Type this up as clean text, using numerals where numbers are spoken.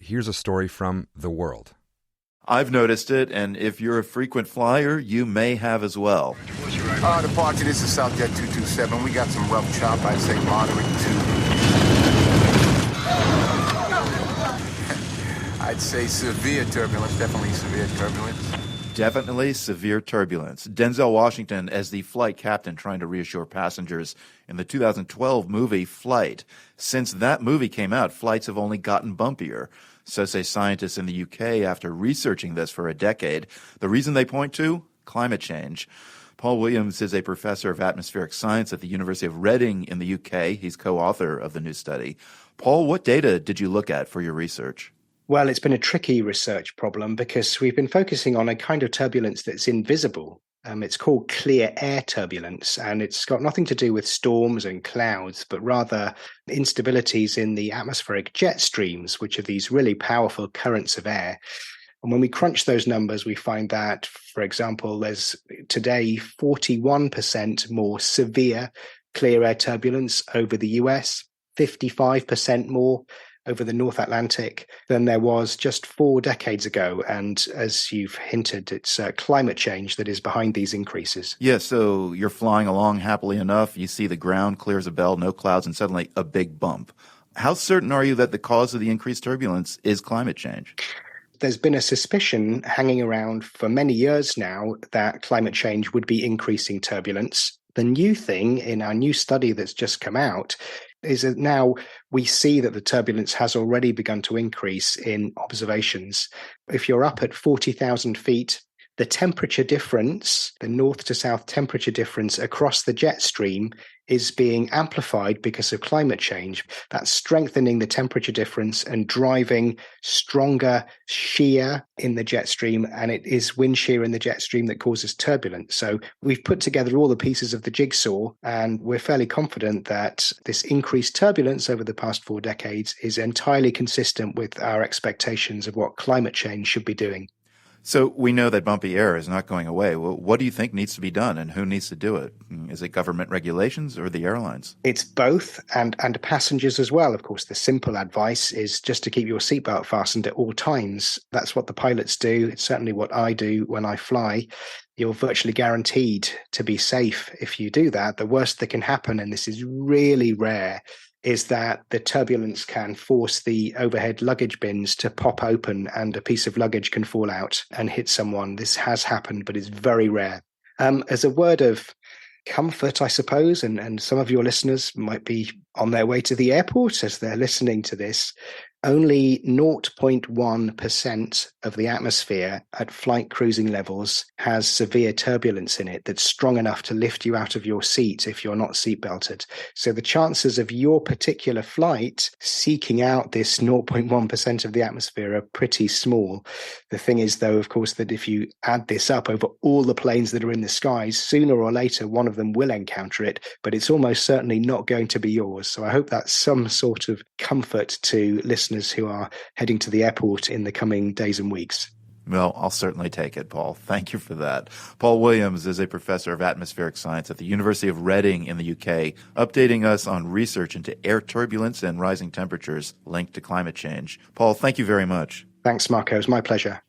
here's a story from The World. I've noticed it, and if you're a frequent flyer, you may have as well. Departure, this is Southjet 227. We got some rough chop, I'd say moderate to... I'd say severe turbulence, definitely severe turbulence. Definitely severe turbulence. Denzel Washington as the flight captain trying to reassure passengers in the 2012 movie Flight. Since that movie came out, flights have only gotten bumpier. So say scientists in the UK after researching this for a decade. The reason they point to? Climate change. Paul Williams is a professor of atmospheric science at the University of Reading in the UK. He's co-author of the new study. Paul, what data did you look at for your research? Well, it's been a tricky research problem because we've been focusing on a kind of turbulence that's invisible. It's called clear air turbulence, and it's got nothing to do with storms and clouds, but rather instabilities in the atmospheric jet streams, which are these really powerful currents of air. And when we crunch those numbers, we find that, for example, there's today 41% more severe clear air turbulence over the US, 55% more over the North Atlantic than there was just 4 decades ago. And as you've hinted, it's climate change that is behind these increases. Yeah, so you're flying along happily enough, you see the ground clear as a bell, no clouds, and suddenly a big bump. How certain are you that the cause of the increased turbulence is climate change? There's been a suspicion hanging around for many years now that climate change would be increasing turbulence. The new thing in our new study that's just come out is that now we see that the turbulence has already begun to increase in observations. If you're up at 40,000 feet, the temperature difference, the north to south temperature difference across the jet stream is being amplified because of climate change. That's strengthening the temperature difference and driving stronger shear in the jet stream, and it is wind shear in the jet stream that causes turbulence. So we've put together all the pieces of the jigsaw, and we're fairly confident that this increased turbulence over the past 4 decades is entirely consistent with our expectations of what climate change should be doing. So we know that bumpy air is not going away. Well, what do you think needs to be done, and who needs to do it? Is it government regulations or the airlines? It's both, and passengers as well. Of course, the simple advice is just to keep your seatbelt fastened at all times. That's what the pilots do. It's certainly what I do when I fly. You're virtually guaranteed to be safe if you do that. The worst that can happen, and this is really rare, is that the turbulence can force the overhead luggage bins to pop open and a piece of luggage can fall out and hit someone. This has happened, but it's very rare. As a word of comfort, I suppose, and some of your listeners might be on their way to the airport as they're listening to this, only 0.1% of the atmosphere at flight cruising levels has severe turbulence in it that's strong enough to lift you out of your seat if you're not seatbelted. So the chances of your particular flight seeking out this 0.1% of the atmosphere are pretty small. The thing is, though, of course, that if you add this up over all the planes that are in the skies, sooner or later, one of them will encounter it, but it's almost certainly not going to be yours. So I hope that's some sort of comfort to listeners who are heading to the airport in the coming days and weeks. Well, I'll certainly take it, Paul. Thank you for that. Paul Williams is a professor of atmospheric science at the University of Reading in the UK, updating us on research into air turbulence and rising temperatures linked to climate change. Paul, thank you very much. Thanks, Marco. It's my pleasure.